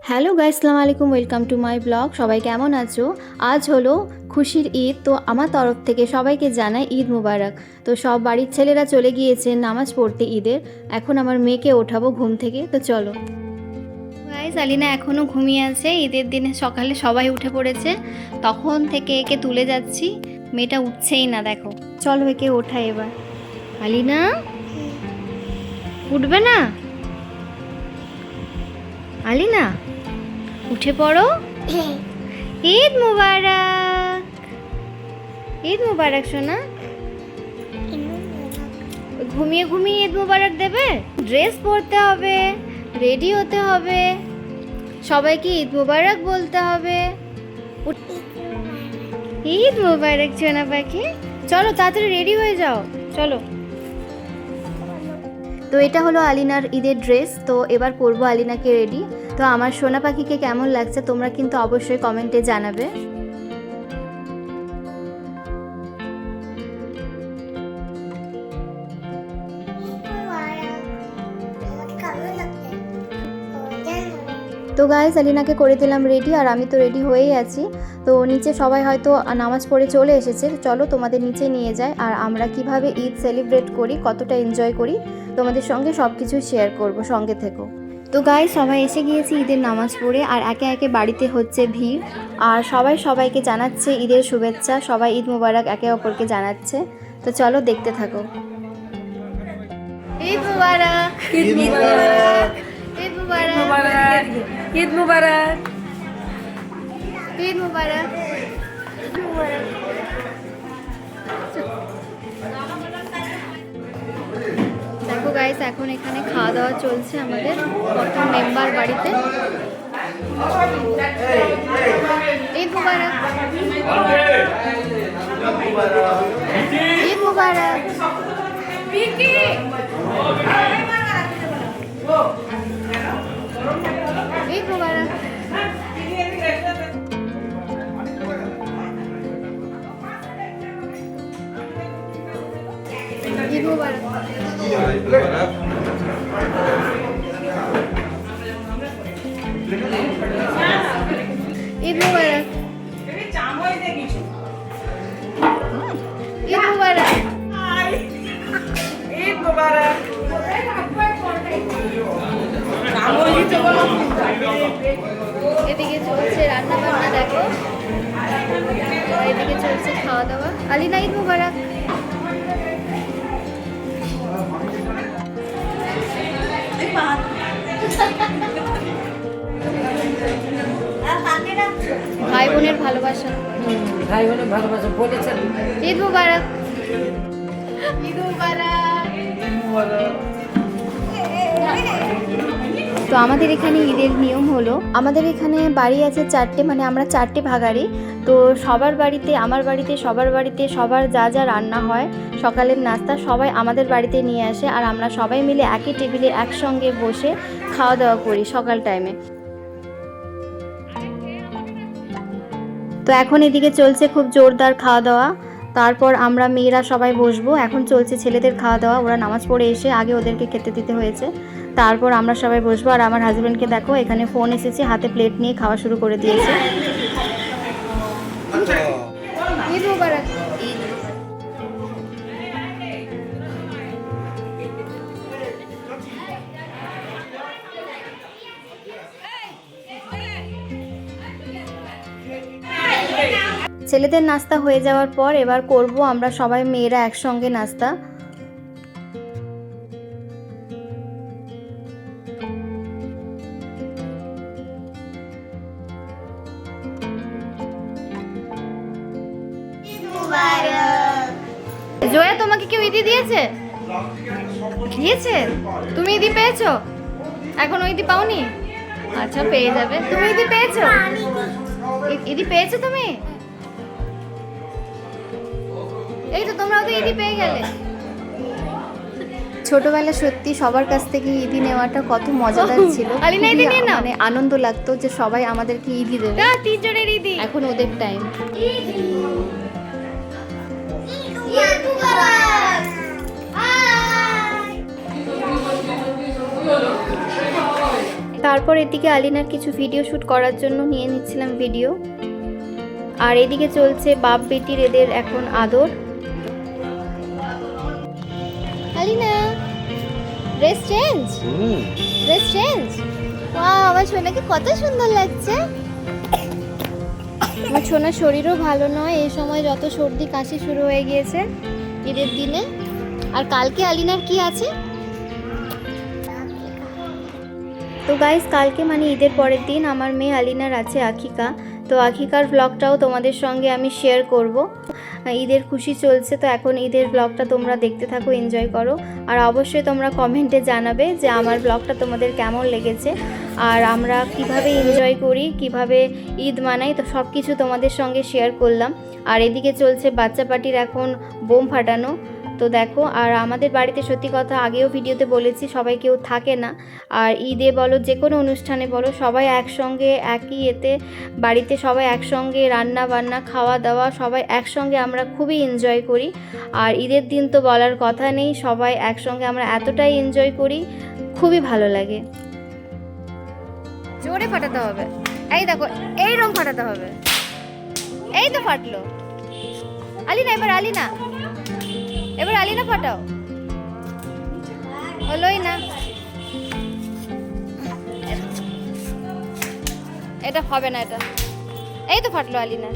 Hello guys, আসসালামু আলাইকুম, welcome to my blog. সবাই কেমন আছো? আজ হলো খুশির ঈদ, তো আমার তরফ থেকে সবাইকে জানাই ঈদ মুবারক। তো সব বাড়ির ছেলেরা চলে গিয়েছে নামাজ পড়তে ঈদের। এখন আমার মেয়েকে ওঠাবো ঘুম থেকে, তো চলো। গাইস, আলিনা এখনও ঘুমিয়ে আছে। ঈদের দিনে সকালে সবাই উঠে পড়েছে, তখন থেকে একে তুলে যাচ্ছি, মেয়েটা উঠছেই না। দেখো, চলো একে ওঠা এবার। আলিনা উঠবে না? আলিনা উঠে পড়ো। ঈদ মুবারক, ঈদ মুবারক সোনা। ঘুমিয়ে ঘুমিয়ে ঈদ মুবারক দেবে? ড্রেস পরতে হবে, রেডি হতে হবে, সবাইকে ঈদ মুবারক বলতে হবে। ঈদ মুবারক সোনা পাখি। চলো তাড়াতাড়ি রেডি হয়ে যাও, চলো। তো এটা হলো আলিনার ঈদের ড্রেস। তো এবার পরবো আলিনাকে রেডি। তো আমার সোনা পাখিকে কেমন লাগছে তোমরা কিন্তু অবশ্যই কমেন্টে জানাবে। তো গাইস, আলিনাকে করে দিলাম রেডি, আর আমি তো রেডি হয়েই আছি। তো নিচে সবাই হয়তো নামাজ পড়ে চলে এসেছে। চলো তোমাদের নিচে নিয়ে যাই, আর আমরা কিভাবে ঈদ সেলিব্রেট করি, কতটা এনজয় করি, তোমাদের সঙ্গে সব কিছু শেয়ার করবো, সঙ্গে থেকো। তো গাইস, সবাই এসে গিয়েছি ঈদের নামাজ পড়ে, আর একে একে বাড়িতে হচ্ছে ভিড়, আর সবাই সবাইকে জানাচ্ছে ঈদের শুভেচ্ছা। সবাই ঈদ মুবারক একে অপরকে জানাচ্ছে। তো চলো দেখতে থাকো। ঈদ মুবারক, ঈদ মুবারক, ঈদ মুবারক, ঈদ মুবারক, ঈদ মুবারক। দেখো গাইস, এখন এখানে খাওয়া দাওয়া চলছে আমাদের কত মেম্বার বাড়িতে। ঈদ মুবারক, ঈদ মুবারক। ঈদ মুবারক। ঈদ মুবারক। ঈদ মুবারক। ঈদ মুবারক। ঈদ মুবারক। এদিকে চলছে রান্না বান্না, দেখো, আর এদিকে চলছে খাওয়া দাওয়া। আলিনা ঈদ মুবারক। ভাই বোনের ভালোবাসা, ভাই বোনের ভালোবাসা বলেছেন। ঈদ মুবারক। ঈদ মুবারক। তো আমাদের এখানে ঈদের নিয়ম হলো, আমাদের এখানে বাড়ি আছে 4টে, মানে আমরা 4টে ভাগাড়ি। তো সবার বাড়িতে, আমার বাড়িতে, সবার বাড়িতে, সবার যা যা রান্না হয় সকালের নাস্তা সবাই আমাদের বাড়িতে নিয়ে আসে, আর আমরা সবাই মিলে একই টেবিলে একসঙ্গে বসে খাওয়া দাওয়া করি সকাল টাইমে। তো এখন এদিকে চলছে খুব জোরদার খাওয়া দাওয়া। তারপর আমরা মেয়েরা সবাই বসবো। এখন চলছে ছেলেদের খাওয়া দাওয়া, ওরা নামাজ পড়ে এসে আগে ওদেরকে খেতে দিতে হয়েছে, তারপর আমরা সবাই বসবো। আর আমার হাজব্যান্ডকে দেখো, এখানে ফোন এসেছে, হাতে প্লেট নিয়ে খাওয়া শুরু করে দিয়েছে। ঈদ মুবারক। ছেলেদের নাস্তা হয়ে যাওয়ার পর এবার করব আমরা সবাই মেয়েরা একসঙ্গে নাস্তা। জয়া, তোমাকে কেউ ইদি দিয়েছে? দিয়েছে? তুমি ইদি পেয়েছো? এখন ইদি পাওনি? আচ্ছা, পেয়ে যাবে। তুমি ইদি পেয়েছো? ইদি পেয়েছো তুমি? এই তো, তোমরাও তো ইদি পেয়ে গেলে। ছোটবেলা সত্যি সবার কাছ থেকে ইদি নেওয়াটা কত মজাদার ছিল। মানে আনন্দ লাগতো যে সবাই আমাদেরকে ইদি দেবে। এখন ওদের টাইম। তারপর এদিকে আলিনার কিছু ভিডিও শ্যুট করার জন্য নিয়ে নিচ্ছিলাম ভিডিও। আর এদিকে চলছে বাপ বেটির এদের এখন আদর। Alina dress change, dress change. Wow, আমার সোনাকে কত সুন্দর লাগছে। আমার সোনার শরীরও ভালো নয়, এই সময় যত সর্দি কাশি শুরু হয়ে গিয়েছে ঈদের দিনে। আর কালকে আলিনার কি আছে? তো গাইস, কালকে মানে ঈদের পরের দিন আমার মেয়ে আলিনার আছে আকিকা। তো আকিকার ব্লগটাও তোমাদের সঙ্গে আমি শেয়ার করব। ঈদের খুশি চলছে, তো এখন ঈদের ব্লগটা তোমরা দেখতে থাকো, এনজয় করো। আর অবশ্যই তোমরা কমেন্টে জানাবে যে আমার ব্লগটা তোমাদের কেমন লেগেছে, আর আমরা কিভাবে এনজয় করি, কিভাবে ঈদ মানাই, তো সব কিছু তোমাদের সঙ্গে শেয়ার করলাম। আর এদিকে চলছে বাচ্চা পার্টির এখন বোম ফাটানো। তো দেখো, আর আমাদের বাড়িতে সত্যি কথা আগেও ভিডিওতে বলেছি, সবাই কেউ থাকে না। আর ঈদে বলো, যে কোনো অনুষ্ঠানে বলো, সবাই একসঙ্গে একই এতে বাড়িতে সবাই একসঙ্গে রান্না বান্না খাওয়া দাওয়া সবাই একসঙ্গে আমরা খুবই এনজয় করি। আর ঈদের দিন তো বলার কথা নেই, সবাই একসঙ্গে আমরা এতটাই এনজয় করি, খুবই ভালো লাগে। জোরে ফাটাতে হবে, এই দেখো এইরকম ফাটাতে হবে। এই তো ফাটলো। আলিনা এবার, আলিনা এবার, আলিনা ফাটাও। হলোই না, এটা হবে না, এটা এই তো ফাটলো আলিনা।